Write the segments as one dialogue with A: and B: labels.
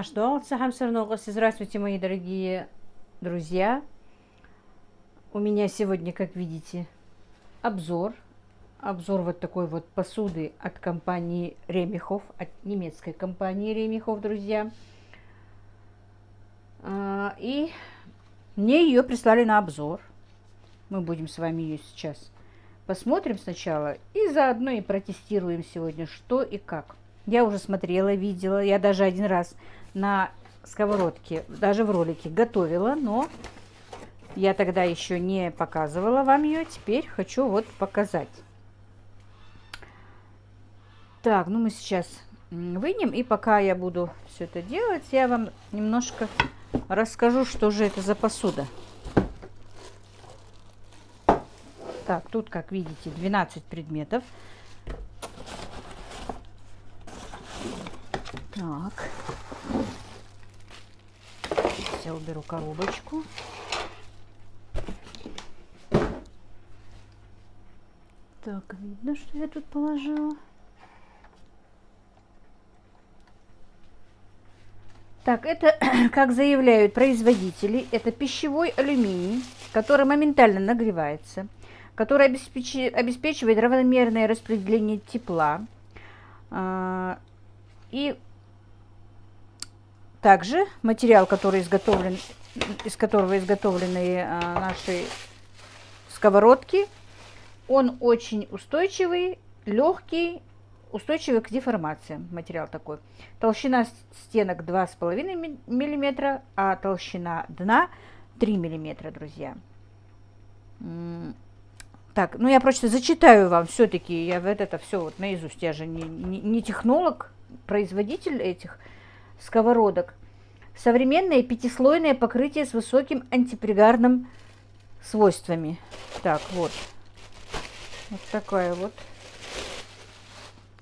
A: Здравствуйте, мои дорогие друзья. У меня сегодня, как видите, обзор. Обзор вот такой вот посуды от компании Ремихов, от немецкой компании Ремихов, друзья. И мне ее прислали на обзор. Мы будем с вами ее сейчас посмотрим сначала и заодно и протестируем сегодня, что и как. Я уже смотрела, видела, я даже один раз на сковородке, даже в ролике готовила, но я тогда еще не показывала вам ее, теперь хочу вот показать. Так, ну мы сейчас вынем, и пока я буду все это делать, я вам немножко расскажу, что же это за посуда. Так, тут, как видите, 12 предметов. Так. Сейчас я уберу коробочку. Так, видно, что я тут положила. Так, это, как заявляют производители, это пищевой алюминий, который моментально нагревается, который обеспечивает равномерное распределение тепла. И также материал, который изготовлен, из которого изготовлены наши сковородки, он очень устойчивый, легкий, устойчивый к деформациям. Материал такой. Толщина стенок 2,5 мм, а толщина дна 3 мм, друзья. Так, ну я просто зачитаю вам, все-таки я вот это все вот наизусть, я же не технолог, производитель этих сковородок. Современное пятислойное покрытие с высоким антипригарным свойствами. Так, вот. Вот такая вот.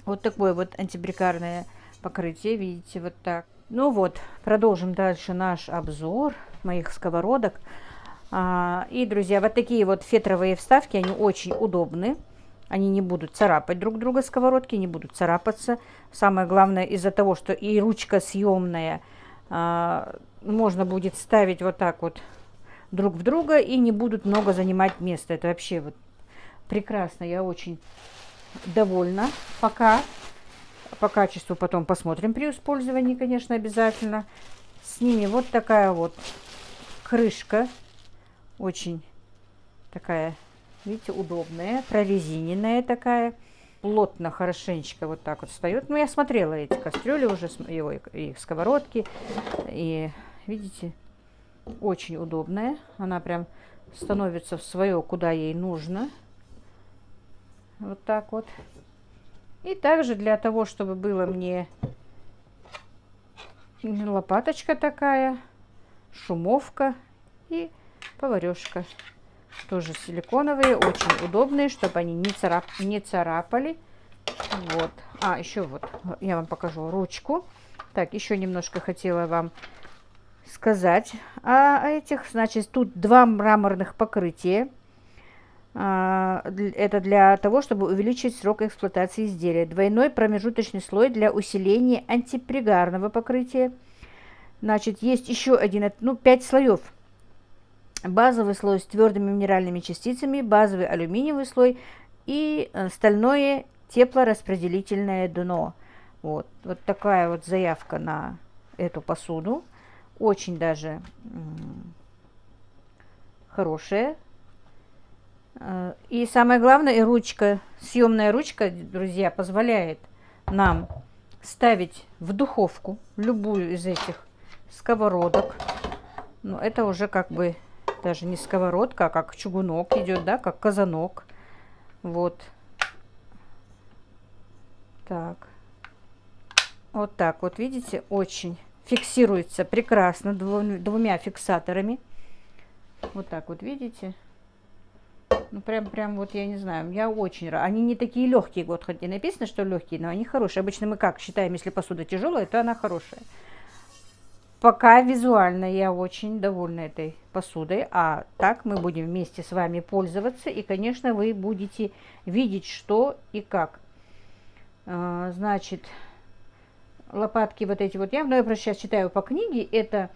A: Вот такое вот антипригарное покрытие, видите, вот так. Ну вот, продолжим дальше наш обзор моих сковородок. И, друзья, вот такие вот фетровые вставки, они очень удобны. Они не будут царапать друг друга, сковородки, не будут царапаться. Самое главное, из-за того, что и ручка съемная, можно будет ставить вот так вот друг в друга и не будут много занимать места. Это вообще вот прекрасно, я очень довольна пока. По качеству потом посмотрим при использовании, конечно, обязательно. С ними вот такая вот крышка. Очень такая, видите, удобная, прорезиненная такая. Плотно, хорошенечко вот так вот встает. Ну, я смотрела эти кастрюли уже, и сковородки. И, видите, очень удобная. Она прям становится в свое, куда ей нужно. Вот так вот. И также для того, чтобы было мне лопаточка такая, шумовка и поварешка. Тоже силиконовые, очень удобные, чтобы они не царапали. Вот. Еще вот, я вам покажу ручку. Так, еще немножко хотела вам сказать о этих. Значит, тут два мраморных покрытия. Это для того, чтобы увеличить срок эксплуатации изделия. Двойной промежуточный слой для усиления антипригарного покрытия. Значит, есть еще один, 5 слоев. Базовый слой с твердыми минеральными частицами, базовый алюминиевый слой и стальное теплораспределительное дно. Вот такая вот заявка на эту посуду. Очень даже хорошая. И самое главное, ручка, съемная ручка, друзья, позволяет нам ставить в духовку любую из этих сковородок. Но это уже как бы даже не сковородка, а как чугунок идет, да, как казанок. Вот. Так. Вот так вот, видите, очень фиксируется прекрасно двумя фиксаторами. Вот так вот, видите. Ну, прям вот, я не знаю, я очень рада. Они не такие легкие, вот, хоть и написано, что легкие, но они хорошие. Обычно мы как считаем, если посуда тяжелая, то она хорошая. Пока визуально я очень довольна этой посудой, а так мы будем вместе с вами пользоваться, и, конечно, вы будете видеть, что и как. Значит, лопатки вот эти вот, я просто сейчас читаю по книге, это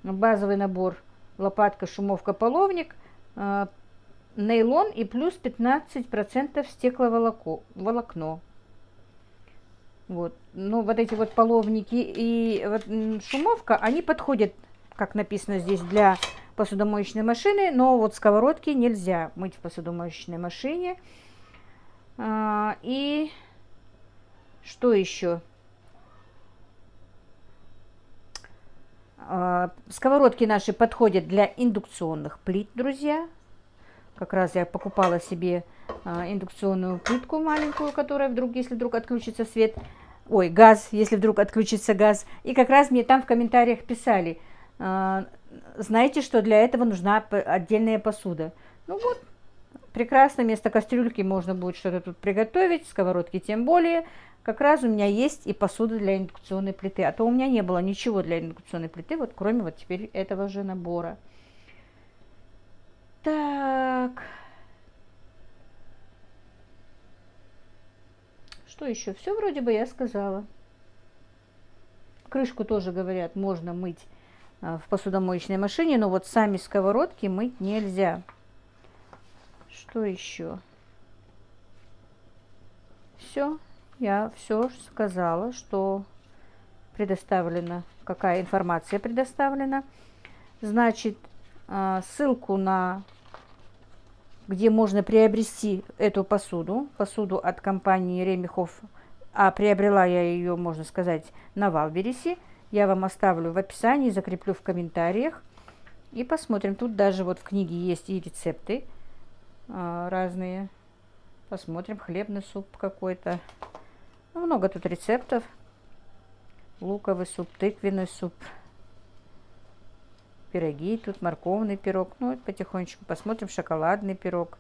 A: базовый набор лопатка, шумовка, половник, нейлон и плюс 15% стекловолокно. Вот. Ну, вот эти вот половники и вот шумовка, они подходят, как написано здесь, для посудомоечной машины, но вот сковородки нельзя мыть в посудомоечной машине. И что еще? Сковородки наши подходят для индукционных плит, друзья. Как раз я покупала себе индукционную плитку маленькую, которая если вдруг отключится свет, газ, если вдруг отключится газ. И как раз мне там в комментариях писали, знаете, что для этого нужна отдельная посуда. Ну вот, прекрасно, вместо кастрюльки можно будет что-то тут приготовить, сковородки тем более. Как раз у меня есть и посуда для индукционной плиты. А то у меня не было ничего для индукционной плиты, вот кроме вот теперь этого же набора. Так. Что еще? Все вроде бы я сказала. Крышку тоже, говорят, можно мыть в посудомоечной машине, но вот сами сковородки мыть нельзя. Что еще? Все. Я все сказала, что предоставлена, какая информация предоставлена. Значит, ссылку на где можно приобрести эту посуду от компании Ремихов, а приобрела я ее, можно сказать, на Валбересе, я вам оставлю в описании, закреплю в комментариях. И посмотрим, тут даже вот в книге есть и рецепты разные. Посмотрим, хлебный суп какой-то. Ну, много тут рецептов. Луковый суп, тыквенный суп, пироги, тут морковный пирог. Ну, это потихонечку посмотрим. Шоколадный пирог,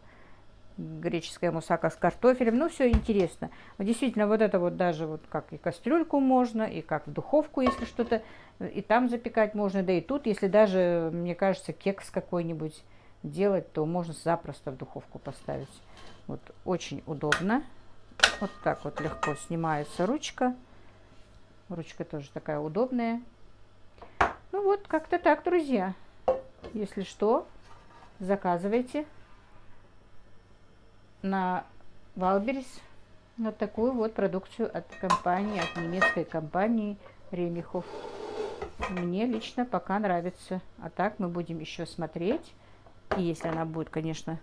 A: греческая мусака с картофелем. Ну, все интересно. Действительно, вот это вот даже вот как и кастрюльку можно, и как в духовку, если что-то и там запекать можно. Да и тут, если даже, мне кажется, кекс какой-нибудь делать, то можно запросто в духовку поставить. Вот очень удобно. Вот так вот легко снимается ручка. Ручка тоже такая удобная. Ну вот, как-то так, друзья. Если что, заказывайте на Валберес вот такую вот продукцию от немецкой компании Ремихов. Мне лично пока нравится. А так мы будем еще смотреть. И если она будет, конечно,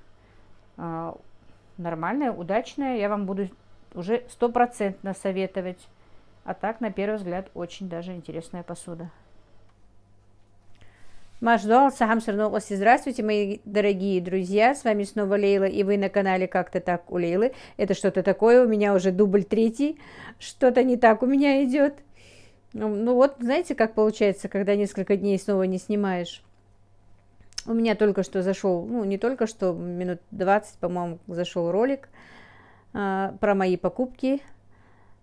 A: нормальная, удачная, я вам буду уже 100% советовать. А так, на первый взгляд, очень даже интересная посуда. Здравствуйте, мои дорогие друзья, с вами снова Лейла, и вы на канале «Как-то так у Лейлы». Это что-то такое, у меня уже дубль 3, что-то не так у меня идет. Ну вот, знаете, как получается, когда несколько дней снова не снимаешь. У меня только что зашел, ну не только что, минут 20, по-моему, зашел ролик про мои покупки.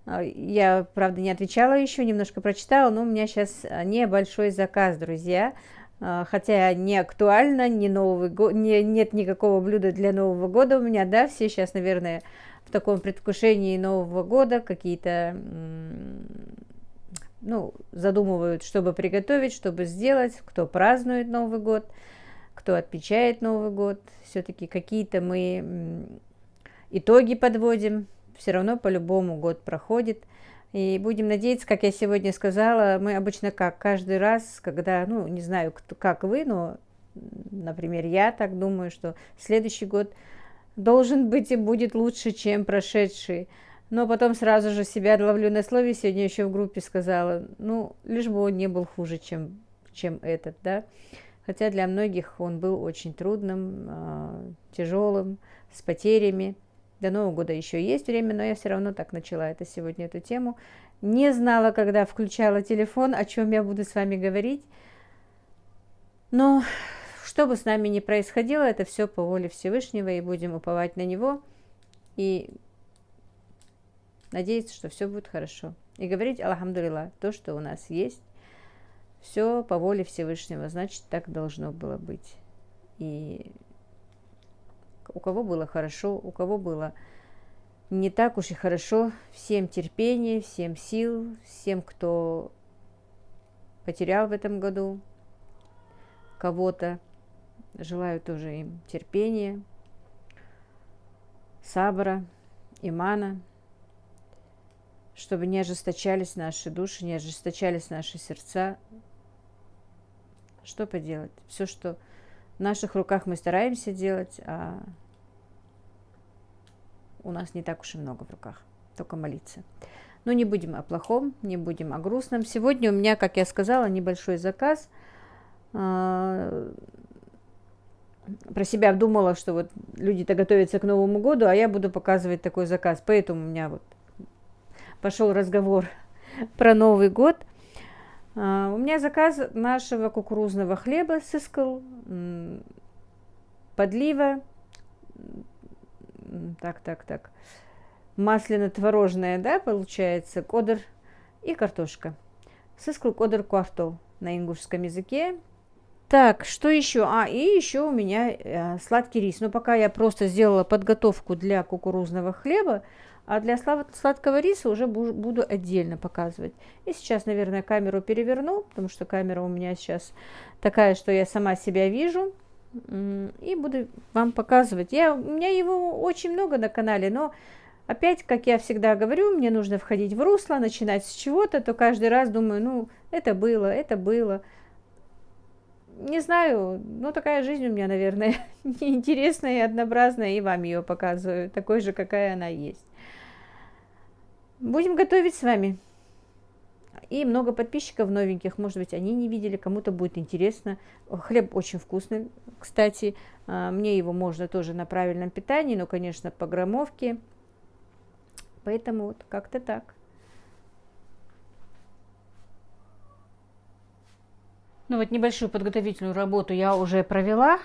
A: Я, правда, не отвечала еще, немножко прочитала, но у меня сейчас небольшой заказ, друзья. Хотя не актуально, не Новый год, нет никакого блюда для Нового года у меня, да, все сейчас, наверное, в таком предвкушении Нового года какие-то, ну, задумывают, чтобы приготовить, чтобы сделать, кто празднует Новый год, кто отмечает Новый год, все-таки какие-то мы итоги подводим, все равно по-любому год проходит. И будем надеяться, как я сегодня сказала, мы обычно каждый раз, когда, ну, не знаю, как вы, но, например, я так думаю, что следующий год должен быть и будет лучше, чем прошедший. Но потом сразу же себя ловлю на слове, сегодня еще в группе сказала, ну, лишь бы он не был хуже, чем этот, да. Хотя для многих он был очень трудным, тяжелым, с потерями. До Нового года еще есть время, но я все равно так начала сегодня эту тему. Не знала, когда включала телефон, о чем я буду с вами говорить. Но что бы с нами ни происходило, это все по воле Всевышнего, и будем уповать на Него. И надеяться, что все будет хорошо. И говорить «Алхамдулилла», то, что у нас есть, все по воле Всевышнего, значит, так должно было быть. И у кого было хорошо, у кого было не так уж и хорошо. Всем терпения, всем сил, всем, кто потерял в этом году кого-то. Желаю тоже им терпения, сабра, имана, чтобы не ожесточались наши души, не ожесточались наши сердца. Что поделать? Все, что в наших руках, мы стараемся делать, а у нас не так уж и много в руках, только молиться. Но не будем о плохом, не будем о грустном. Сегодня у меня, как я сказала, небольшой заказ. Про себя думала, что вот люди-то готовятся к Новому году, а я буду показывать такой заказ. Поэтому у меня вот пошел разговор про Новый год. У меня заказ нашего кукурузного хлеба сыскал, подлива, так, масляно-творожная, да, получается, кодер и картошка. Сыскал кодер квартал на ингушском языке. Так, что еще? И еще у меня сладкий рис. Но пока я просто сделала подготовку для кукурузного хлеба, а для сладкого риса уже буду отдельно показывать. И сейчас, наверное, камеру переверну, потому что камера у меня сейчас такая, что я сама себя вижу. И буду вам показывать. У меня его очень много на канале, но опять, как я всегда говорю, мне нужно входить в русло, начинать с чего-то, то каждый раз думаю, ну, это было. Не знаю, но такая жизнь у меня, наверное, неинтересная и однообразная, и вам ее показываю, такой же, какая она есть. Будем готовить с вами. И много подписчиков новеньких, может быть, они не видели, кому-то будет интересно. Хлеб очень вкусный, кстати. Мне его можно тоже на правильном питании, но, конечно, по граммовке. Поэтому вот как-то так. Ну вот небольшую подготовительную работу я уже провела.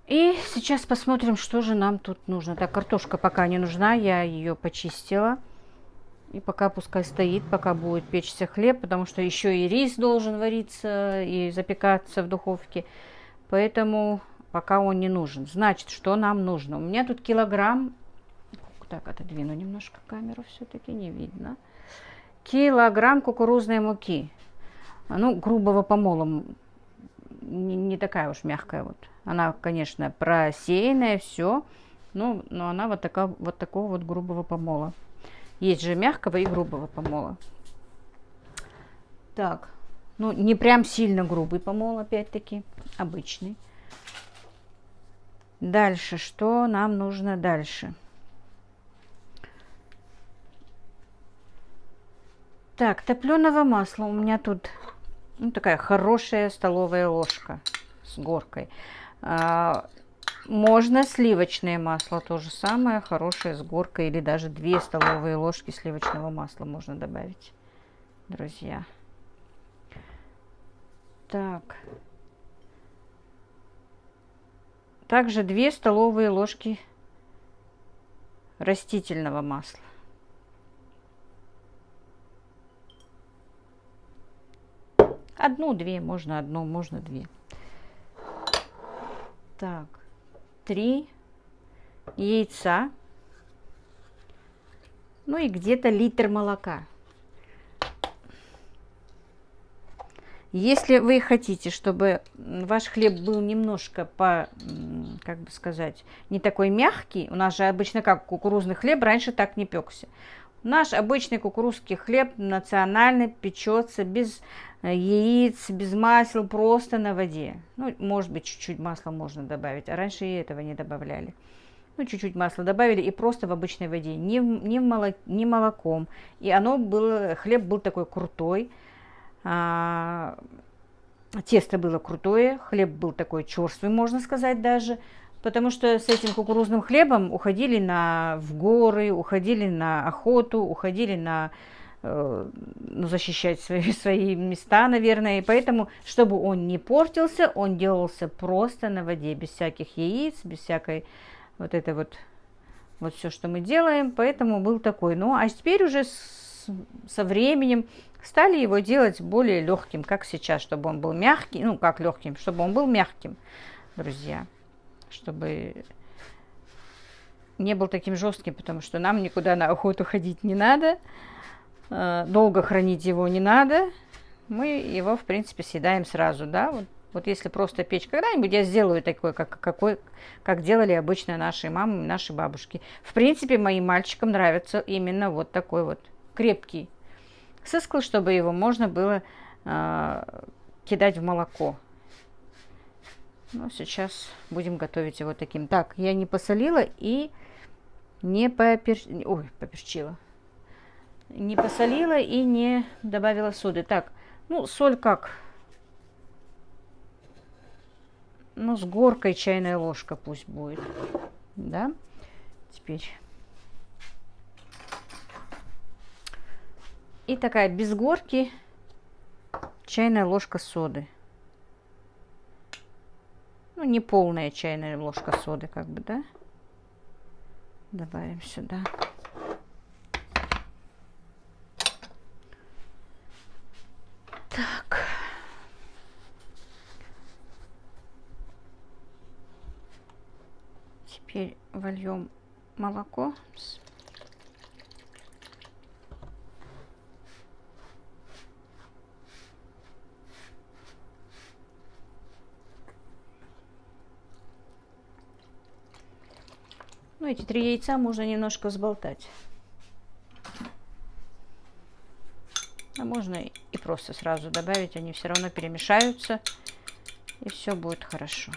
A: И сейчас посмотрим, что же нам тут нужно. Так, картошка пока не нужна, я ее почистила. И пока пускай стоит, пока будет печься хлеб, потому что еще и рис должен вариться и запекаться в духовке. Поэтому пока он не нужен. Значит, что нам нужно? У меня тут килограмм. Так, отодвину немножко камеру, все-таки не видно. Килограмм кукурузной муки. Ну, грубого помола, не такая уж мягкая вот. Она, конечно, просеянная, все, но она вот такого вот грубого помола. Есть же мягкого и грубого помола. Так, ну, не прям сильно грубый помол, опять-таки, обычный. Дальше, что нам нужно дальше? Так, топленого масла у меня тут... Ну, такая хорошая столовая ложка с горкой. Можно сливочное масло, то же самое, хорошее с горкой, или даже 2 столовые ложки сливочного масла можно добавить, друзья. Так. Также 2 столовые ложки растительного масла. Одну-две, можно одну, можно 2. Так, 3 яйца. Ну и где-то литр молока. Если вы хотите, чтобы ваш хлеб был немножко как бы сказать, не такой мягкий, у нас же обычно как кукурузный хлеб раньше так не пекся. Наш обычный кукурузский хлеб национальный печется без яиц, без масел, просто на воде. Ну, может быть, чуть-чуть масла можно добавить, а раньше и этого не добавляли. Ну, чуть-чуть масла добавили и просто в обычной воде, не молоком. И хлеб был такой крутой, тесто было крутое, хлеб был такой черствый, можно сказать даже. Потому что с этим кукурузным хлебом уходили в горы, уходили на охоту, уходили защищать свои места, наверное. И поэтому, чтобы он не портился, он делался просто на воде, без всяких яиц, без всякой вот все, что мы делаем. Поэтому был такой. Ну, а теперь уже со временем стали его делать более легким, как сейчас, чтобы он был мягкий. Ну, как легким, чтобы он был мягким, друзья. Чтобы не был таким жестким, потому что нам никуда на охоту ходить не надо, долго хранить его не надо. Мы его, в принципе, съедаем сразу, да. Вот если просто печь когда-нибудь, я сделаю такой, как делали обычно наши мамы, наши бабушки. В принципе, моим мальчикам нравится именно вот такой вот крепкий сыскл, чтобы его можно было кидать в молоко. Ну, сейчас будем готовить его таким. Так, я не посолила и не поперчила. Не посолила и не добавила соды. Так, ну, соль как? Ну, с горкой чайная ложка пусть будет. Да? Теперь. И такая без горки чайная ложка соды. Ну, не полная чайная ложка соды, как бы, да? Добавим сюда. Так. Теперь вольем молоко. Ну, эти 3 яйца можно немножко взболтать. А можно и просто сразу добавить, они все равно перемешаются, и все будет хорошо.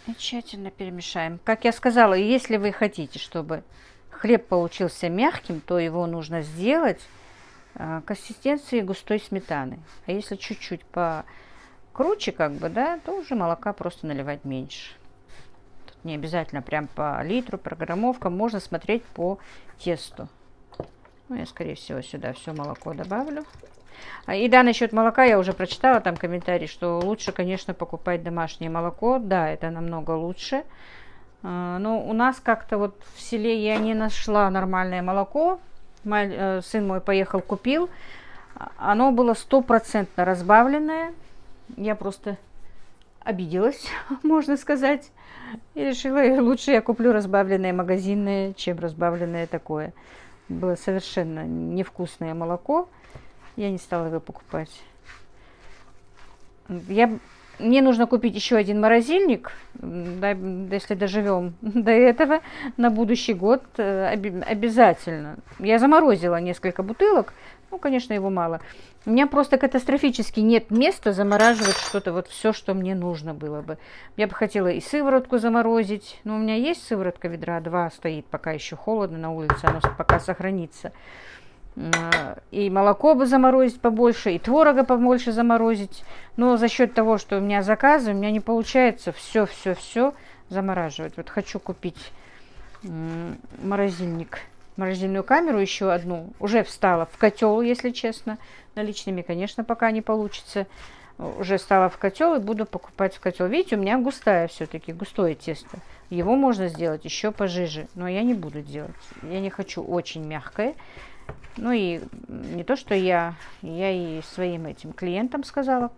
A: И тщательно перемешаем. Как я сказала, если вы хотите, чтобы хлеб получился мягким, то его нужно сделать консистенции густой сметаны. А если чуть-чуть покруче, как бы, да, то уже молока просто наливать меньше. Тут не обязательно прям по литру, программовка. Можно смотреть по тесту. Ну, я, скорее всего, сюда все молоко добавлю. И да, насчет молока я уже прочитала там комментарий, что лучше, конечно, покупать домашнее молоко. Да, это намного лучше. Но у нас как-то вот в селе я не нашла нормальное молоко. Сын мой поехал, купил. Оно было 100% разбавленное. Я просто обиделась, можно сказать. И решила, лучше я куплю разбавленное магазинное, чем разбавленное такое. Было совершенно невкусное молоко. Я не стала его покупать. Мне нужно купить еще один морозильник, если доживем до этого, на будущий год обязательно. Я заморозила несколько бутылок, ну, конечно, его мало. У меня просто катастрофически нет места замораживать что-то, вот все, что мне нужно было бы. Я бы хотела и сыворотку заморозить, но у меня есть сыворотка ведра 2, стоит, пока еще холодно на улице, оно пока сохранится. И молоко бы заморозить побольше, и творога побольше заморозить. Но за счет того, что у меня заказы, у меня не получается все замораживать. Вот хочу купить морозильную камеру еще одну. Уже встала в котел, если честно. Наличными, конечно, пока не получится. Уже встала в котел и буду покупать в котел. Видите, у меня густое тесто. Его можно сделать еще пожиже, но я не буду делать. Я не хочу очень мягкое. Ну и не то, что я и своим этим клиентам сказала.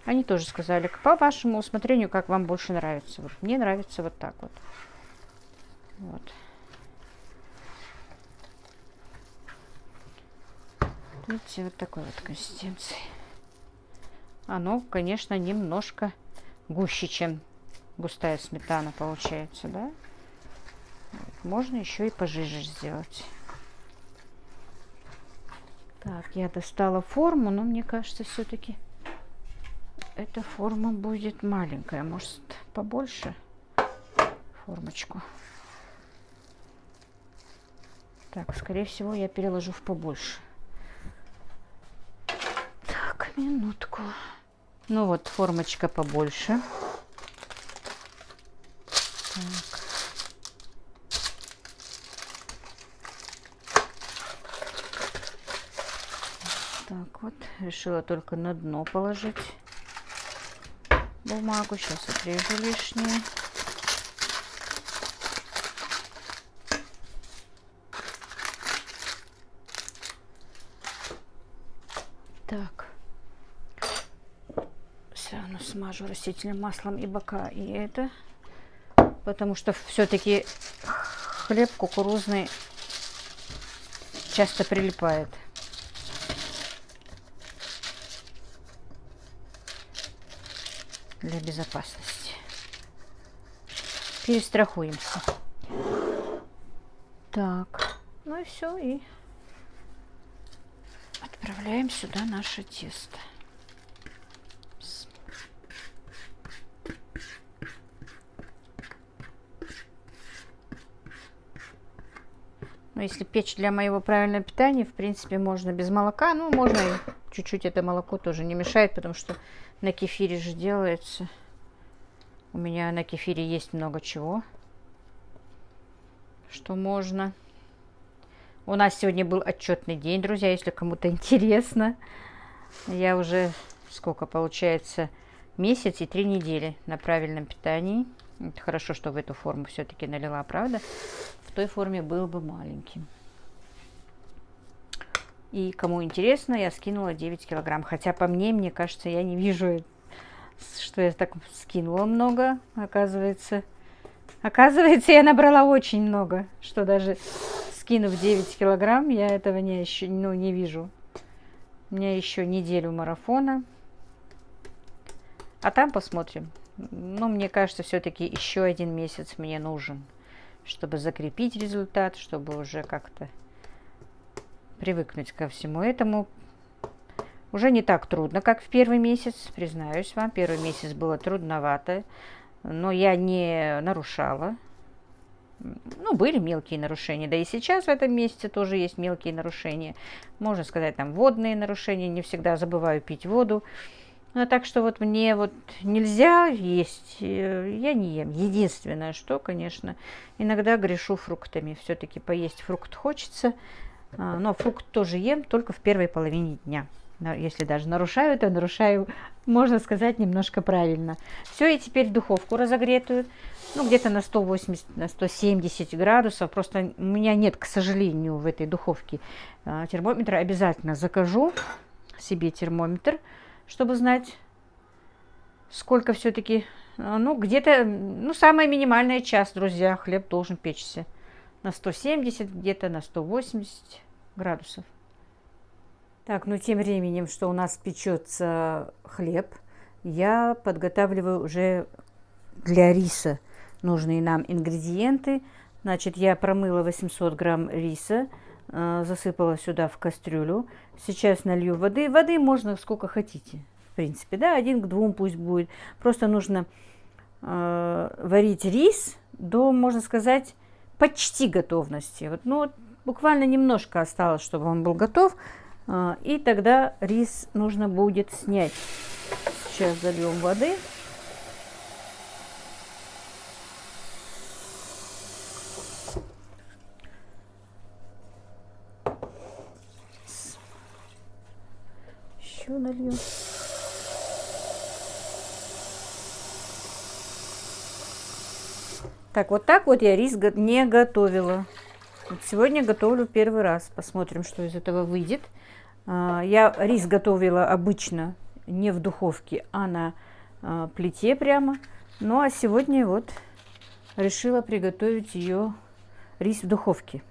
A: Они тоже сказали, по вашему усмотрению, как вам больше нравится. Вот мне нравится вот так вот. Вот. Видите, вот такой вот консистенции. Оно, конечно, немножко гуще, чем густая сметана получается, да? Можно еще и пожиже сделать. Так, я достала форму, но мне кажется, все-таки эта форма будет маленькая. Может, побольше формочку. Так, скорее всего, я переложу в побольше. Так, минутку. Ну вот, формочка побольше. Так. Так вот, решила только на дно положить бумагу. Сейчас отрежу лишнее. Так. Все равно смажу растительным маслом и бока, и это. Потому что все-таки хлеб кукурузный часто прилипает. Для безопасности. Перестрахуемся. Так. Ну и все. И отправляем сюда наше тесто. Но если печь для моего правильного питания, в принципе, можно без молока. Ну, можно и чуть-чуть это молоко тоже не мешает, потому что на кефире же делается. У меня на кефире есть много чего, что можно. У нас сегодня был отчетный день, друзья, если кому-то интересно. Я уже, сколько получается, месяц и 3 недели на правильном питании. Это хорошо, что в эту форму все-таки налила, правда? В той форме был бы маленьким. И кому интересно, я скинула 9 килограмм. Хотя по мне кажется, я не вижу, что я так скинула много. Оказывается, я набрала очень много. Что даже скинув 9 килограмм, я этого не вижу. У меня еще неделю марафона. А там посмотрим. Но мне кажется, все-таки еще 1 месяц мне нужен, чтобы закрепить результат, чтобы уже как-то привыкнуть ко всему этому. Уже не так трудно, как в первый месяц, признаюсь вам. Первый месяц было трудновато, но я не нарушала. Ну, были мелкие нарушения, да и сейчас в этом месяце тоже есть мелкие нарушения. Можно сказать, там водные нарушения, не всегда забываю пить воду. Ну, так что вот мне вот нельзя есть, я не ем. Единственное, что, конечно, иногда грешу фруктами. Все-таки поесть фрукт хочется, но фрукт тоже ем только в первой половине дня. Если даже нарушаю, то нарушаю, можно сказать, немножко правильно. Все, и теперь в духовку разогретую, ну, где-то на 180, на 170 градусов. Просто у меня нет, к сожалению, в этой духовке термометра. Обязательно закажу себе термометр, чтобы знать, сколько все-таки, ну, где-то, ну, самая минимальная час, друзья, хлеб должен печься на 170, где-то на 180 градусов. Так, ну, тем временем, что у нас печется хлеб, я подготавливаю уже для риса нужные нам ингредиенты. Значит, я промыла 800 грамм риса, засыпала сюда в кастрюлю. Сейчас налью воды. Воды можно сколько хотите, в принципе, да, 1 к 2 пусть будет. Просто нужно варить рис до, можно сказать, почти готовности. Вот, ну, вот буквально немножко осталось, чтобы он был готов. И тогда рис нужно будет снять. Сейчас зальем воды. Еще нальем. Так вот я рис не готовила. Вот сегодня готовлю первый раз. Посмотрим, что из этого выйдет. Я рис готовила обычно не в духовке, а на плите прямо. Ну а сегодня вот решила приготовить рис в духовке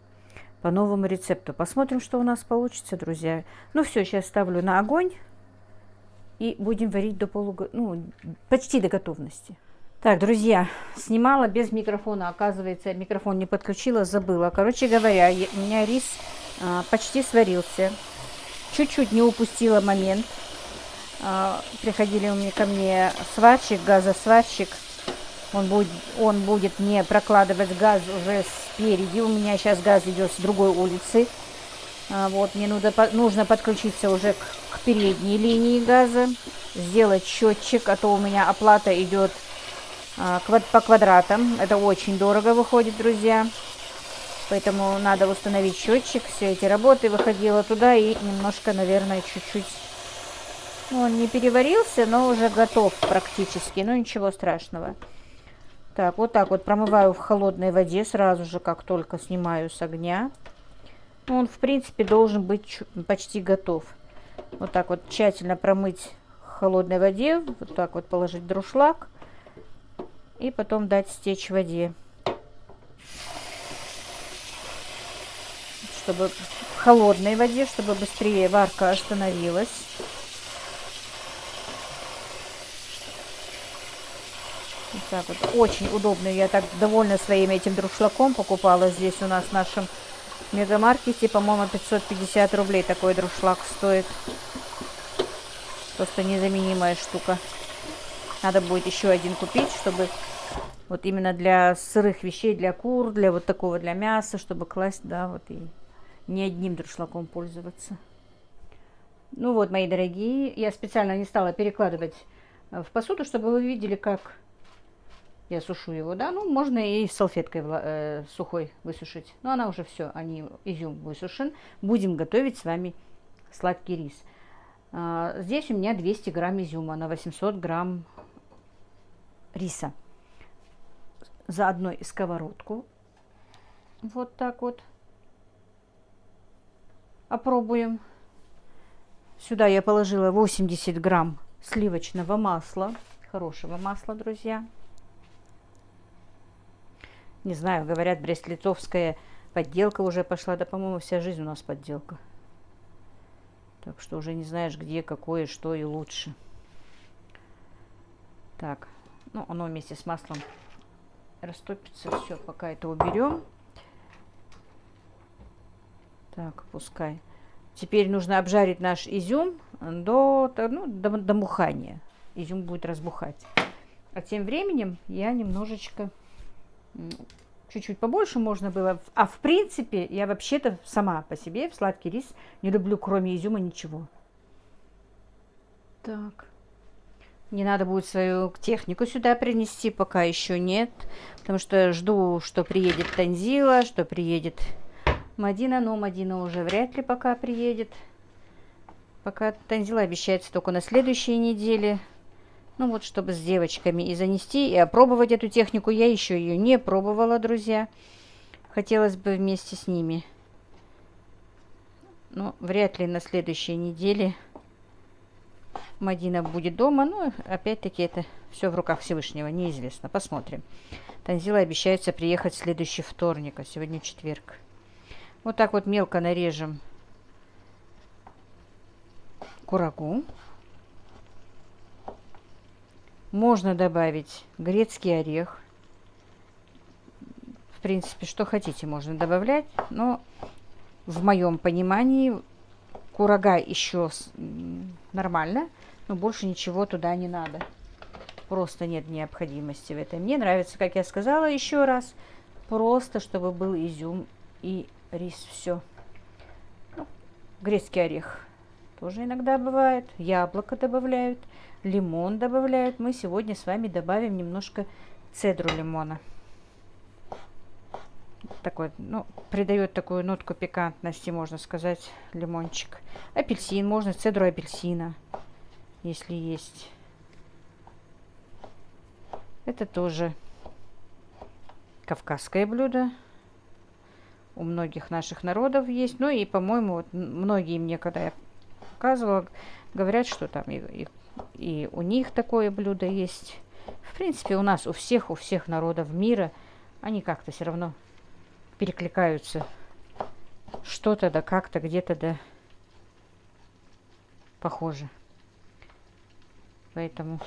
A: по новому рецепту. Посмотрим, что у нас получится, друзья. Ну все, сейчас ставлю на огонь и будем варить почти до готовности. Так, друзья, снимала без микрофона. Оказывается, микрофон не подключила, забыла. Короче говоря, у меня рис почти сварился. Чуть-чуть не упустила момент. Приходили ко мне сварщик, газосварщик. Он будет мне прокладывать газ уже спереди. У меня сейчас газ идет с другой улицы. Вот, мне нужно подключиться уже к передней линии газа. Сделать счетчик, а то у меня оплата идет по квадратам. Это очень дорого выходит, друзья. Поэтому надо установить счетчик. Все эти работы выходила туда и немножко, наверное, чуть-чуть. Ну, он не переварился, но уже готов практически. Ну, ничего страшного. Так вот промываю в холодной воде сразу же, как только снимаю с огня. Он, в принципе, должен быть почти готов. Вот так вот тщательно промыть в холодной воде. Вот так вот положить дуршлаг. И потом дать стечь в воде. Чтобы в холодной воде, чтобы быстрее варка остановилась. Вот так вот. Очень удобно. Я так довольна своим этим дуршлагом. Покупала здесь у нас в нашем мегамаркете. По-моему, 550 рублей такой дуршлаг стоит. Просто незаменимая штука. Надо будет еще один купить, чтобы вот именно для сырых вещей, для кур, для вот такого, для мяса, чтобы класть, да, вот и не одним дуршлагом пользоваться. Ну вот, мои дорогие, я специально не стала перекладывать в посуду, чтобы вы видели, как я сушу его, да, ну, можно и салфеткой сухой высушить. Но она уже все, изюм высушен. Будем готовить с вами сладкий рис. Здесь у меня 200 грамм изюма на 800 грамм риса. Заодно и сковородку. Вот так вот. Опробуем. Сюда я положила 80 грамм сливочного масла. Хорошего масла, друзья. Не знаю, говорят, брест-литовская подделка уже пошла. Да, по-моему, вся жизнь у нас подделка. Так что уже не знаешь, где, какое, что и лучше. Так, ну, оно вместе с маслом растопится. Все, пока это уберем. Так, пускай. Теперь нужно обжарить наш изюм до мухания. Изюм будет разбухать. А тем временем я немножечко... Чуть-чуть побольше можно было. А в принципе, я вообще-то сама по себе в сладкий рис не люблю, кроме изюма, ничего. Так. Не надо будет свою технику сюда принести, пока еще нет. Потому что жду, что приедет Танзила, что приедет Мадина. Но Мадина уже вряд ли пока приедет. Пока Танзила обещается только на следующей неделе. Ну вот, чтобы с девочками и занести, и опробовать эту технику. Я еще ее не пробовала, друзья. Хотелось бы вместе с ними. Но вряд ли на следующей неделе Мадина будет дома. Ну, опять-таки, это все в руках Всевышнего. Неизвестно. Посмотрим. Танзила обещается приехать в следующий вторник, а сегодня четверг. Вот так вот мелко нарежем курагу. Можно добавить грецкий орех. В принципе, что хотите, можно добавлять. Но в моем понимании курага еще нормально. Но больше ничего туда не надо. Просто нет необходимости в этом. Мне нравится, как я сказала еще раз. Просто, чтобы был изюм и рис. Все. Ну, грецкий орех тоже иногда бывает. Яблоко добавляют. Лимон добавляют. Мы сегодня с вами добавим немножко цедру лимона. Такой, ну, придает такую нотку пикантности, можно сказать, лимончик. Апельсин, можно цедру апельсина, если есть. Это тоже кавказское блюдо. У многих наших народов есть. Ну и, по-моему, вот многие мне, когда я показывала, говорят, что там и у них такое блюдо есть. В принципе, у нас, у всех народов мира, они как-то все равно перекликаются. Что-то да как-то где-то да похоже. Поэтому,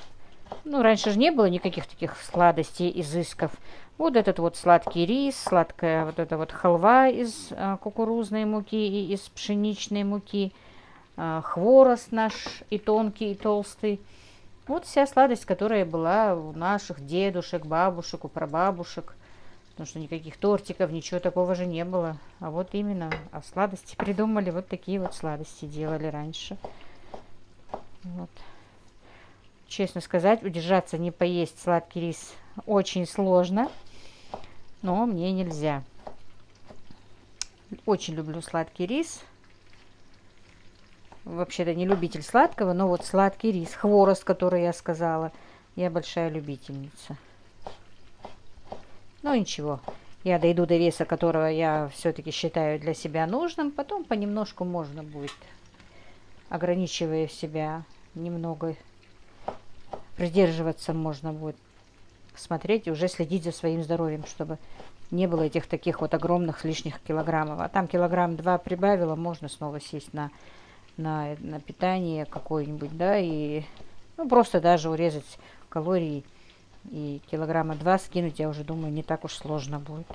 A: ну, раньше же не было никаких таких сладостей, изысков. Вот этот вот сладкий рис, сладкая вот эта вот халва из кукурузной муки и из пшеничной муки. Хворост наш и тонкий, и толстый. Вот вся сладость, которая была у наших дедушек, бабушек, у прабабушек. Потому что никаких тортиков, ничего такого же не было. А вот именно сладости придумали. Вот такие вот сладости делали раньше. Вот. Честно сказать, удержаться не поесть сладкий рис очень сложно. Но мне нельзя. Очень люблю сладкий рис. Вообще-то не любитель сладкого, но вот сладкий рис, хворост, который я сказала, я большая любительница. Ну ничего, я дойду до веса, которого я все-таки считаю для себя нужным, потом понемножку можно будет ограничивая себя немного, придерживаться можно будет, смотреть и уже следить за своим здоровьем, чтобы не было этих таких вот огромных лишних килограммов. А там килограмм 2 прибавила, можно снова сесть на питание какое-нибудь, да, и ну, просто даже урезать калорий и килограмма 2 скинуть, я уже думаю, не так уж сложно будет.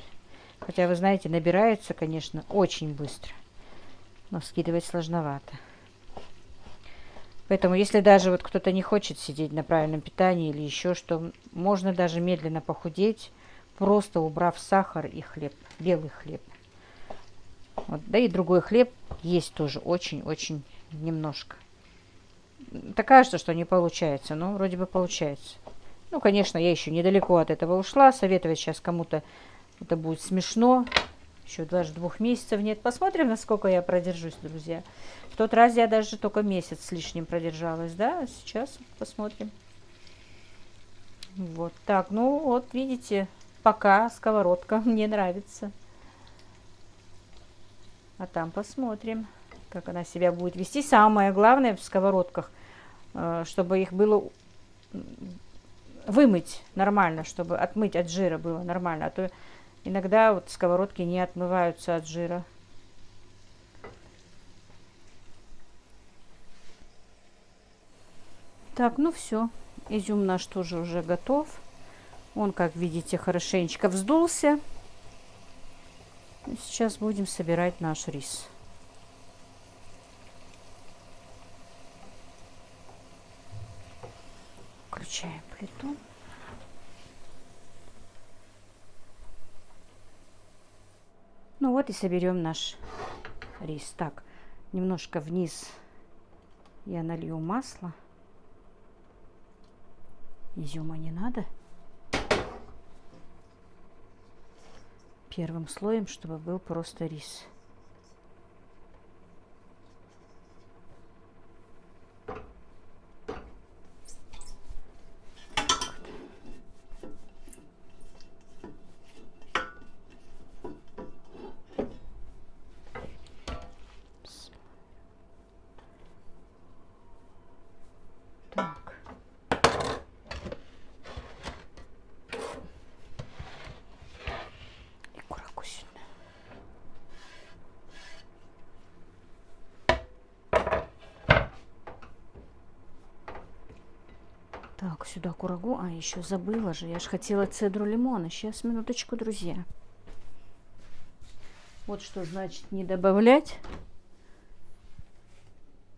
A: Хотя, вы знаете, набирается, конечно, очень быстро, но скидывать сложновато. Поэтому, если даже вот кто-то не хочет сидеть на правильном питании или еще что, можно даже медленно похудеть, просто убрав сахар и хлеб, белый хлеб. Вот, да и другой хлеб есть тоже очень-очень немножко. Так кажется, что не получается, но вроде бы получается. Ну, конечно, я еще недалеко от этого ушла. Советовать сейчас кому-то это будет смешно. Еще даже 2 месяцев нет. Посмотрим, насколько я продержусь, друзья. В тот раз я даже только месяц с лишним продержалась, да? Сейчас посмотрим. Вот так, ну вот, видите, пока сковородка мне нравится. А там посмотрим, как она себя будет вести. Самое главное в сковородках, чтобы их было вымыть нормально, чтобы отмыть от жира было нормально. А то иногда вот сковородки не отмываются от жира. Так, ну все. Изюм наш тоже уже готов. Он, как видите, хорошенечко вздулся. И сейчас будем собирать наш рис. Включаем плиту. Ну вот и соберем наш рис. Так, немножко вниз я налью масло. Изюма не надо. Первым слоем, чтобы был просто рис. Так. И кураку сюда. Так, сюда курагу. А, еще забыла же. Я же хотела цедру лимона. Сейчас, минуточку, друзья. Вот что значит не добавлять.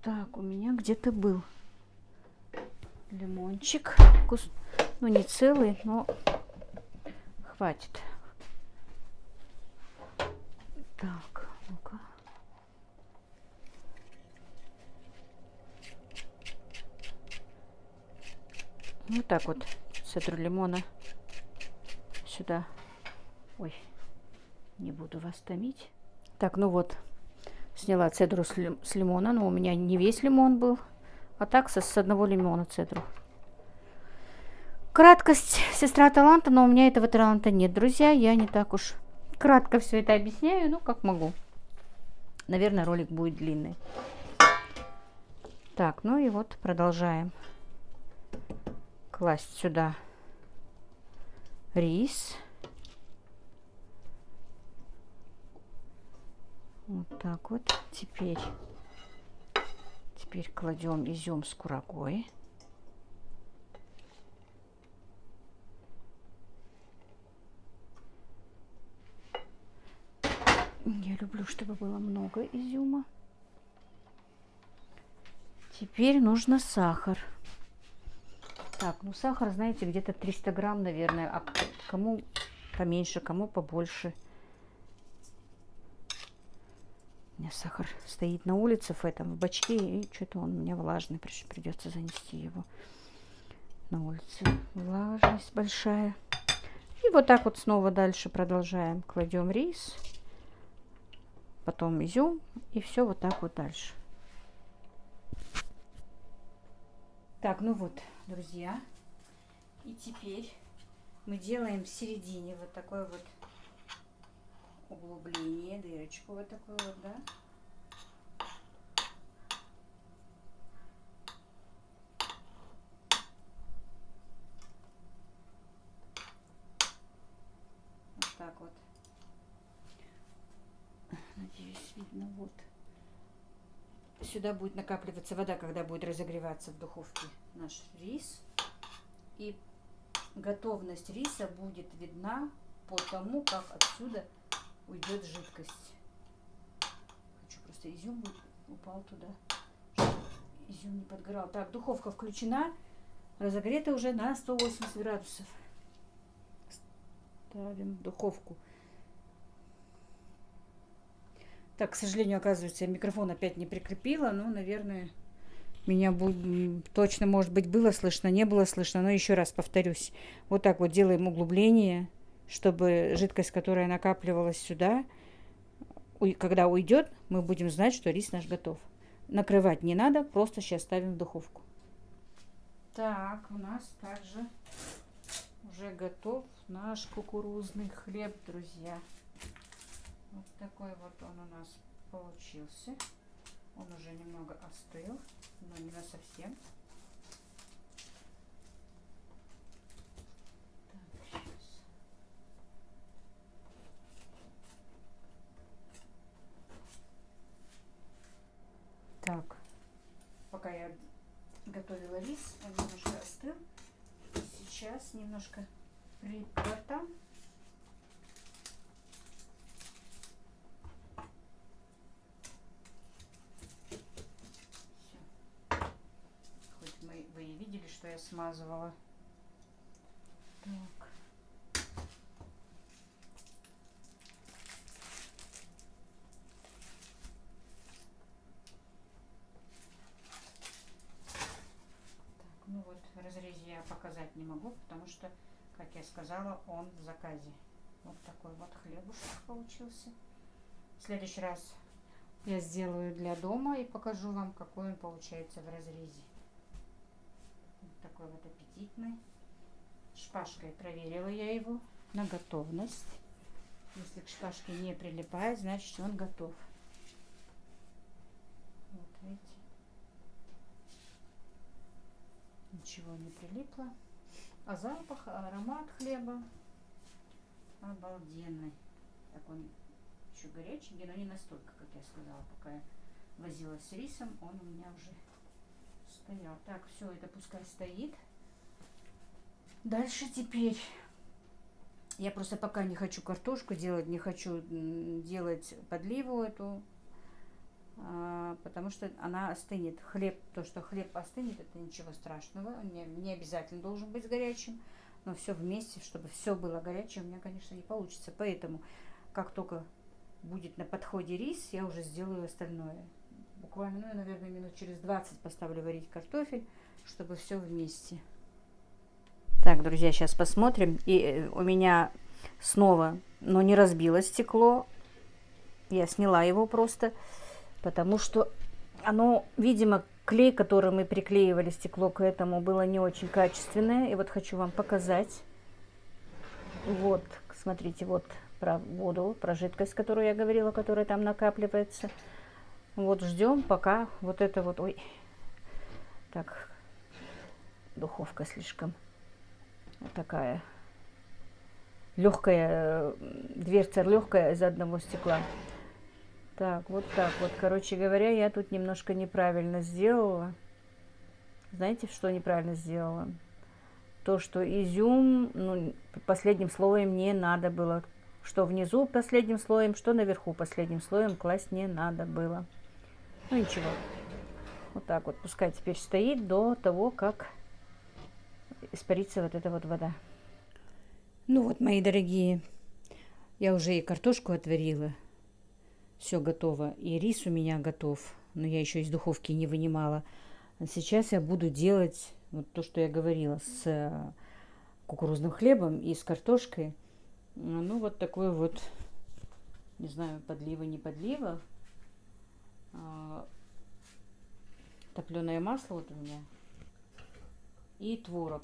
A: Так, у меня где-то был лимончик. Ну, не целый, но хватит. Так, ну-ка. Вот так вот цедру лимона сюда. Ой, не буду вас томить. Так, ну вот, сняла цедру с лимона, но у меня не весь лимон был, а так с одного лимона цедру. Краткость сестра таланта, но у меня этого таланта нет, друзья. Я не так уж кратко все это объясняю, ну как могу. Наверное, ролик будет длинный. Так, ну и вот продолжаем класть сюда рис. Вот так вот. Теперь кладем изюм с курагой. Я люблю, чтобы было много изюма. Теперь нужно сахар. Так, ну сахар, знаете, где-то 300 грамм, наверное. А кому поменьше, кому побольше. У меня сахар стоит на улице в этом, в бачке, и что-то он у меня влажный. Придется занести его на улице. Влажность большая. И вот так вот снова дальше продолжаем. Кладем рис, потом изюм, и все вот так вот дальше. Так, ну вот, друзья. И теперь мы делаем в середине вот такое вот углубление, дырочку вот такую вот, да. сюда будет накапливаться вода, когда будет разогреваться в духовке наш рис. И готовность риса будет видна по тому, как отсюда уйдет жидкость. Хочу просто изюм упал туда, чтобы изюм не подгорал. Так, духовка включена, разогрета уже на 180 градусов. Ставим в духовку. Так, к сожалению, оказывается, я микрофон опять не прикрепила, но, наверное, меня точно, может быть, было слышно, не было слышно, но еще раз повторюсь. Вот так вот делаем углубление, чтобы жидкость, которая накапливалась сюда, когда уйдет, мы будем знать, что рис наш готов. Накрывать не надо, просто сейчас ставим в духовку. Так, у нас также уже готов наш кукурузный хлеб, друзья. Вот такой вот он у нас получился. Он уже немного остыл, но не на совсем. Так, сейчас. Так, пока я готовила рис, он немножко остыл. Сейчас немножко прилип к ртам. Вы и видели, что я смазывала. Так. Ну вот, в разрезе я показать не могу, потому что, как я сказала, он в заказе. Вот такой вот хлебушек получился. В следующий раз я сделаю для дома и покажу вам, какой он получается в разрезе. Такой вот аппетитный. Шпажкой проверила я его на готовность. Если к шпажке не прилипает, значит он готов. Вот видите. Ничего не прилипло. А запах, аромат хлеба обалденный. Так он еще горячий, но не настолько, как я сказала. Пока я возилась с рисом, он у меня уже стоял. Так, все это пускай стоит. Дальше теперь я просто пока не хочу картошку делать, не хочу делать подливу эту, потому что она остынет. Хлеб, то, что хлеб остынет, это ничего страшного. Он не обязательно должен быть горячим, но все вместе, чтобы все было горячее, у меня, конечно, не получится. Поэтому, как только будет на подходе рис, я уже сделаю остальное. Буквально, ну, наверное, минут через 20 поставлю варить картофель, чтобы все вместе. Так, друзья, сейчас посмотрим. И у меня снова, но не разбилось стекло. Я сняла его просто, потому что оно, видимо, клей, который мы приклеивали стекло к этому, было не очень качественное. И вот хочу вам показать. Вот, смотрите, вот про воду, про жидкость, которую я говорила, которая там накапливается. Вот ждем, пока вот это вот, ой, так, духовка слишком вот такая легкая, дверца легкая из одного стекла. Так, вот, короче говоря, я тут немножко неправильно сделала. Знаете, что неправильно сделала? То, что изюм, ну, последним слоем не надо было. Что внизу последним слоем, что наверху последним слоем класть не надо было. Ну ничего. Вот так вот, пускай теперь стоит до того, как испарится вот эта вот вода. Ну вот, мои дорогие, я уже и картошку отварила. Все готово. И рис у меня готов. Но я еще из духовки не вынимала. Сейчас я буду делать вот то, что я говорила, с кукурузным хлебом и с картошкой. Ну, вот такой вот, не знаю, подлива, не подлива. Топленое масло вот у меня. И творог.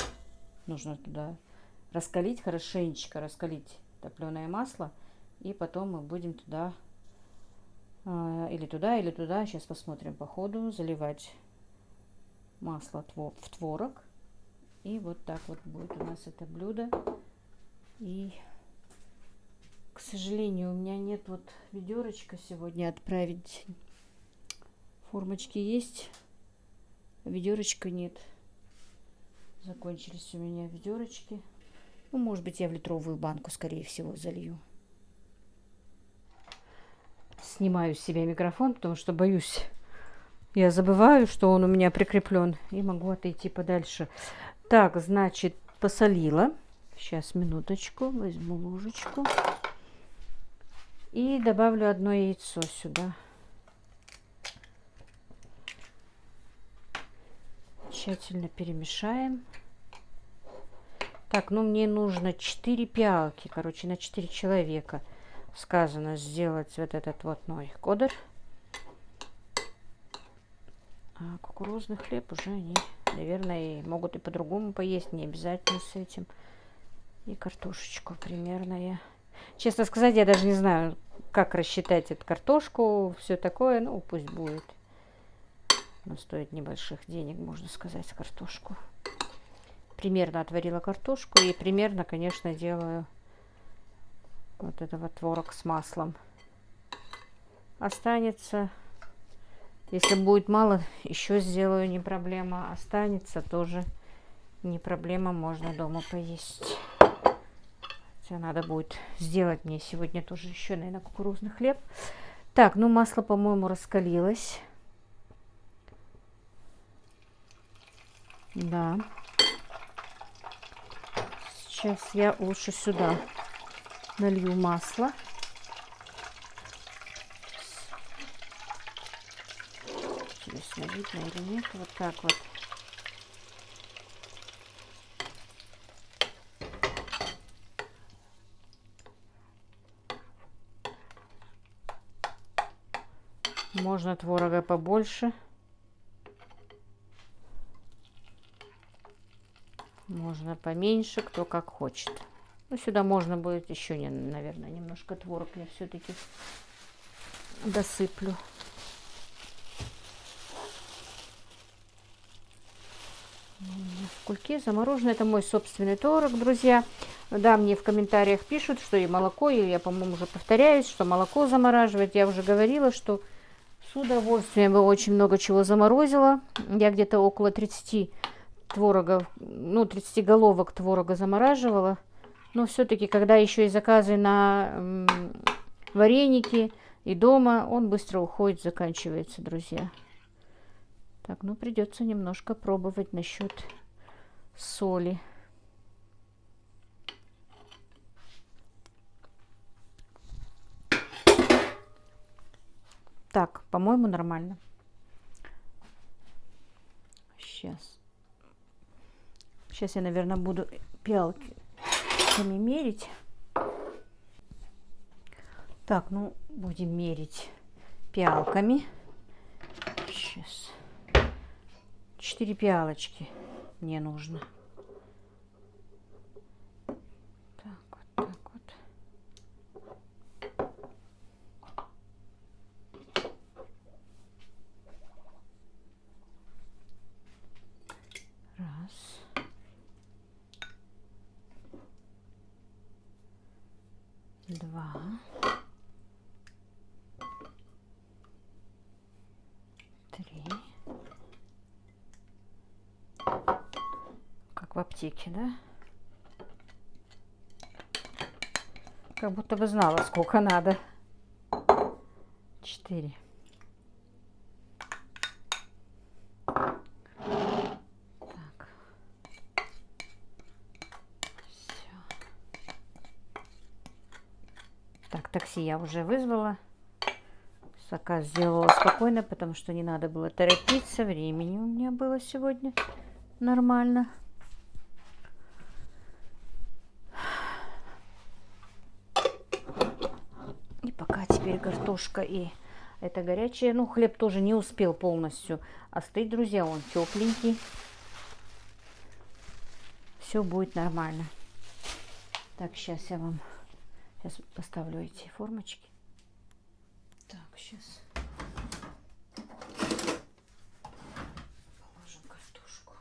A: Нужно туда раскалить, хорошенечко раскалить топленое масло. И потом мы будем туда, или туда, сейчас посмотрим по ходу, заливать масло в творог. И вот так вот будет у нас это блюдо. И, к сожалению, у меня нет вот ведерочка сегодня отправить Формочки есть, ведерочка нет. Закончились у меня ведерочки. Ну, может быть, я в литровую банку, скорее всего, залью. Снимаю с себя микрофон, потому что боюсь. Я забываю, что он у меня прикреплен. И могу отойти подальше. Так, значит, посолила. Сейчас, минуточку. Возьму ложечку. И добавлю одно яйцо сюда. Тщательно перемешаем. Так, ну мне нужно 4 пиалки. Короче, на 4 человека сказано сделать вот этот вот мой кодер. А кукурузный хлеб уже они, наверное, могут и по-другому поесть. Не обязательно с этим. И картошечку примерно. Честно сказать, я даже не знаю, как рассчитать эту картошку. Все такое. Ну, пусть будет. Но стоит небольших денег, можно сказать, картошку. Примерно отварила картошку и примерно, конечно, делаю вот этого творог с маслом. Останется, если будет мало, еще сделаю, не проблема. Останется тоже не проблема, можно дома поесть. Хотя надо будет сделать мне сегодня тоже еще, наверное, кукурузный хлеб. Так, ну масло, по-моему, раскалилось. Да. Сейчас я лучше сюда налью масло. Интересно, видно или нет? Вот так вот. Можно творога побольше. Можно поменьше, кто как хочет. Ну, сюда можно будет еще, наверное, немножко творог я все-таки досыплю. В кульке замороженный. Это мой собственный творог, друзья. Да, мне в комментариях пишут, что и молоко, и я, по-моему, уже повторяюсь, что молоко замораживать. Я уже говорила, что с удовольствием бы очень много чего заморозила. Я где-то около 30 творога, ну, 30 головок творога замораживала. Но все-таки, когда еще и заказы на вареники и дома, он быстро уходит, заканчивается, друзья. Так, ну, придется немножко пробовать насчет соли. Так, по-моему, нормально. Сейчас я, наверное, буду пиалками мерить. Так, ну, будем мерить пиалками. Сейчас. 4 пиалочки мне нужно. Так, вот так вот. Раз. Два. Три. Как в аптеке, да? Как будто бы знала, сколько надо. 4. Так. Все. Так, такси я уже вызвала. Заказ сделала спокойно, потому что не надо было торопиться. Времени у меня было сегодня нормально. И пока теперь картошка и это горячее. Ну, хлеб тоже не успел полностью остыть, друзья. Он тепленький. Все будет нормально. Так, сейчас я вам поставлю эти формочки. Так, сейчас положим картошку.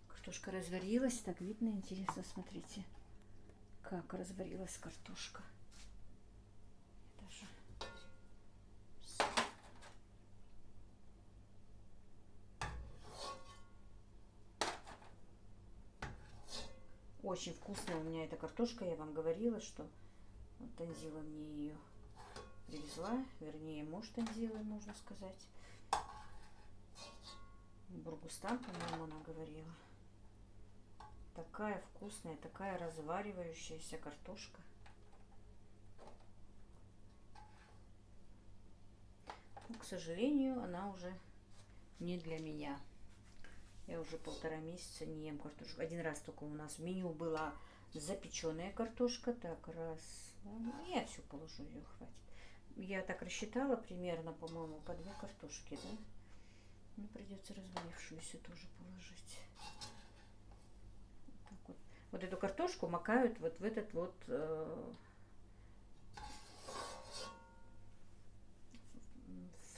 A: Картошка разварилась. Так, видно, интересно, смотрите, как разварилась картошка. Даже Очень вкусная у меня эта картошка. Я вам говорила, что вот Танзила мне ее привезла. Вернее, муж Танзилы, можно сказать. Бургустан, по-моему, она говорила. Такая вкусная, такая разваривающаяся картошка. Но, к сожалению, она уже не для меня. Я уже 1,5 месяца не ем картошку. Один раз только у нас в меню была запеченная картошка. Так, раз. Я все положу, ее хватит. Я так рассчитала примерно, по-моему, по 2 картошки, да? Мне придется развалившуюся тоже положить. Вот так вот. Вот эту картошку макают вот в этот вот в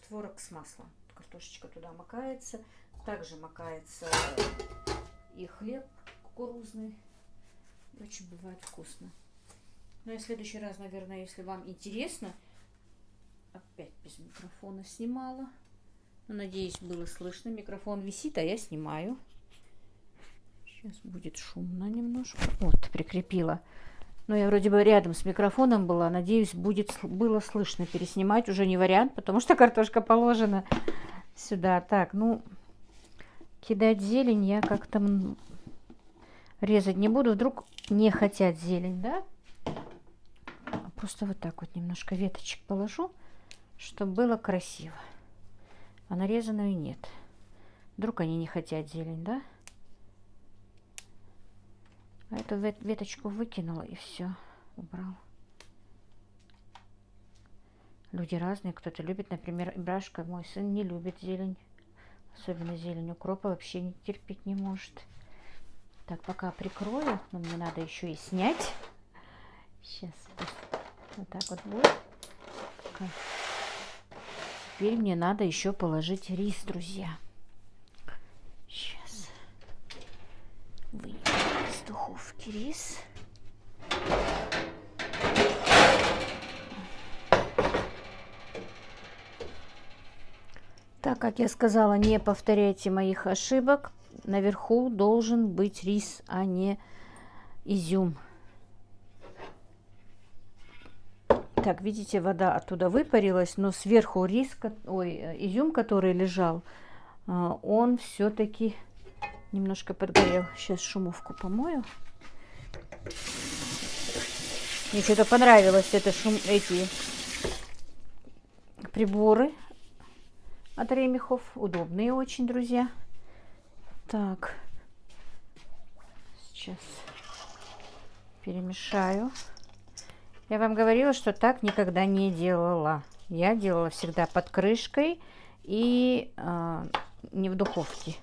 A: творог с маслом. Картошечка туда макается. Также макается и хлеб кукурузный. Очень бывает вкусно. Ну и в следующий раз, наверное, если вам интересно, опять без микрофона снимала. Но, надеюсь, было слышно. Микрофон висит, а я снимаю. Сейчас будет шумно немножко. Вот, прикрепила. Но я вроде бы рядом с микрофоном была. Надеюсь, было слышно. Переснимать уже не вариант, потому что картошка положена сюда. Так, ну, кидать зелень я как-то резать не буду. Вдруг не хотят зелень, да? Просто вот так вот немножко веточек положу, чтобы было красиво. А нарезанную нет. Вдруг они не хотят зелень, да? А эту веточку выкинула и все, убрал. Люди разные, кто-то любит, например, Брашка, мой сын, не любит зелень. Особенно зелень укропа, вообще не терпеть не может. Так, пока прикрою, но мне надо еще и снять. Сейчас вот так вот будет. Теперь мне надо еще положить рис, друзья. Сейчас выниму из духовки рис. Так, как я сказала, не повторяйте моих ошибок. Наверху должен быть рис, а не изюм. Так, видите, вода оттуда выпарилась, но сверху изюм, который лежал, он все-таки немножко подгорел. Сейчас шумовку помою. Мне что-то понравилось, эти приборы от Ремихов. Удобные очень, друзья. Так, сейчас перемешаю. Я вам говорила, что так никогда не делала. Я делала всегда под крышкой и не в духовке.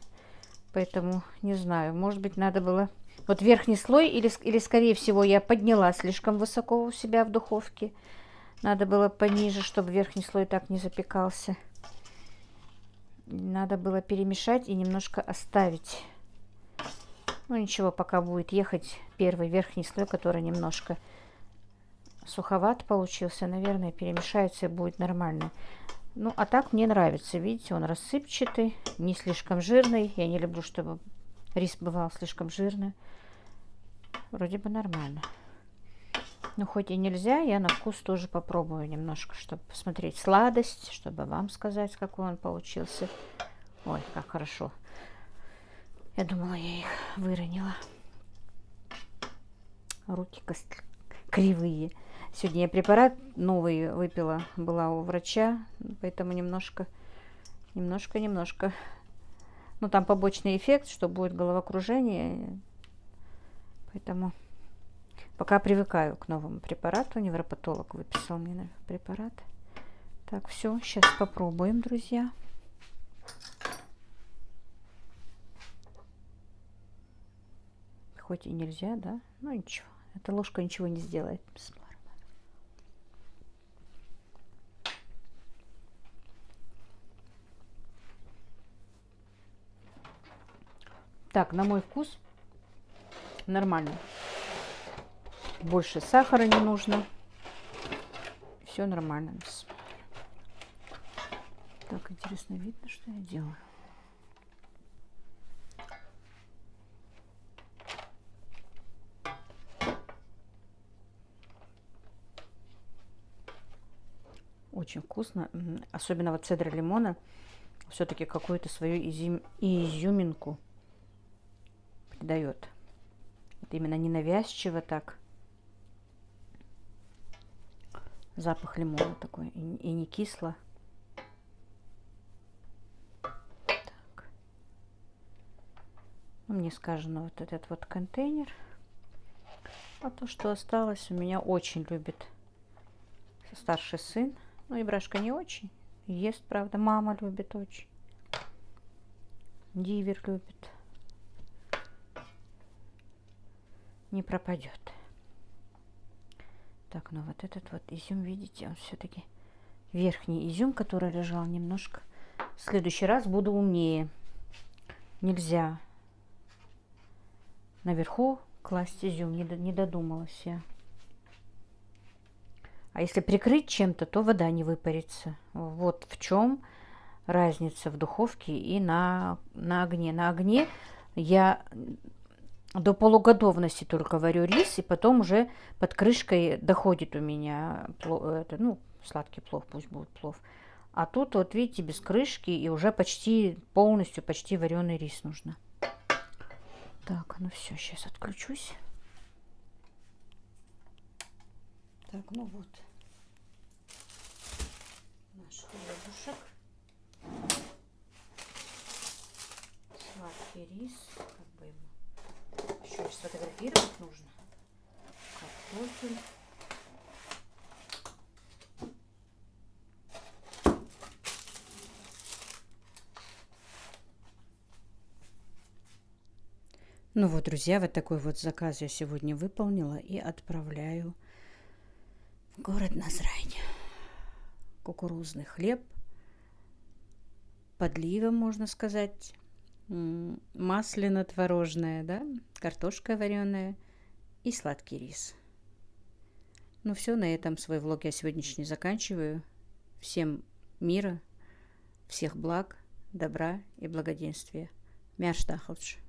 A: Поэтому не знаю, может быть, надо было... Вот верхний слой или скорее всего, я подняла слишком высоко у себя в духовке. Надо было пониже, чтобы верхний слой так не запекался. Надо было перемешать и немножко оставить. Ну ничего, пока будет ехать первый верхний слой, который немножко суховат получился, наверное, перемешается и будет нормально. Ну, а так мне нравится. Видите, он рассыпчатый, не слишком жирный. Я не люблю, чтобы рис бывал слишком жирный. Вроде бы нормально. Но хоть и нельзя, я на вкус тоже попробую немножко, чтобы посмотреть сладость, чтобы вам сказать, какой он получился. Ой, как хорошо. Я думала, я их выронила. Руки кривые. Сегодня я препарат новый выпила, была у врача, поэтому немножко. Ну, там побочный эффект, что будет головокружение. Поэтому пока привыкаю к новому препарату. Невропатолог выписал мне препарат. Так, все, сейчас попробуем, друзья. Хоть и нельзя, да? Ну, ничего. Эта ложка ничего не сделает. Так, на мой вкус нормально. Больше сахара не нужно. Все нормально. Так, интересно, видно, что я делаю? очень вкусно. Особенно вот цедра лимона все-таки какую-то свою изюминку придает. Вот именно ненавязчиво так. Запах лимона такой, и не кисло. Так. Мне сказано вот этот вот контейнер. А то, что осталось, у меня очень любит старший сын. Ну, Ибрашка не очень. Ест, правда. Мама любит очень. Дивер любит. Не пропадет. Так, ну вот этот вот изюм, видите, он все-таки верхний изюм, который лежал немножко. В следующий раз буду умнее. Нельзя наверху класть изюм, не додумалась я. А если прикрыть чем-то, то вода не выпарится. Вот в чем разница в духовке и на огне. На огне я до полуготовности только варю рис, и потом уже под крышкой доходит у меня сладкий плов, пусть будет плов. А тут вот видите, без крышки и уже почти полностью, почти вареный рис нужно. Так, ну все, сейчас отключусь. Так, ну вот наш хлебушек. Сладкий рис, как бы его еще сфотографировать нужно. Картофель. Ну вот, друзья, вот такой вот заказ я сегодня выполнила и отправляю в город Назрань. Кукурузный хлеб, подлива, можно сказать, масляно-творожная, да, картошка вареная и сладкий рис. Ну все, на этом свой влог я сегодняшний заканчиваю. Всем мира, всех благ, добра и благоденствия. Мяш тахалч.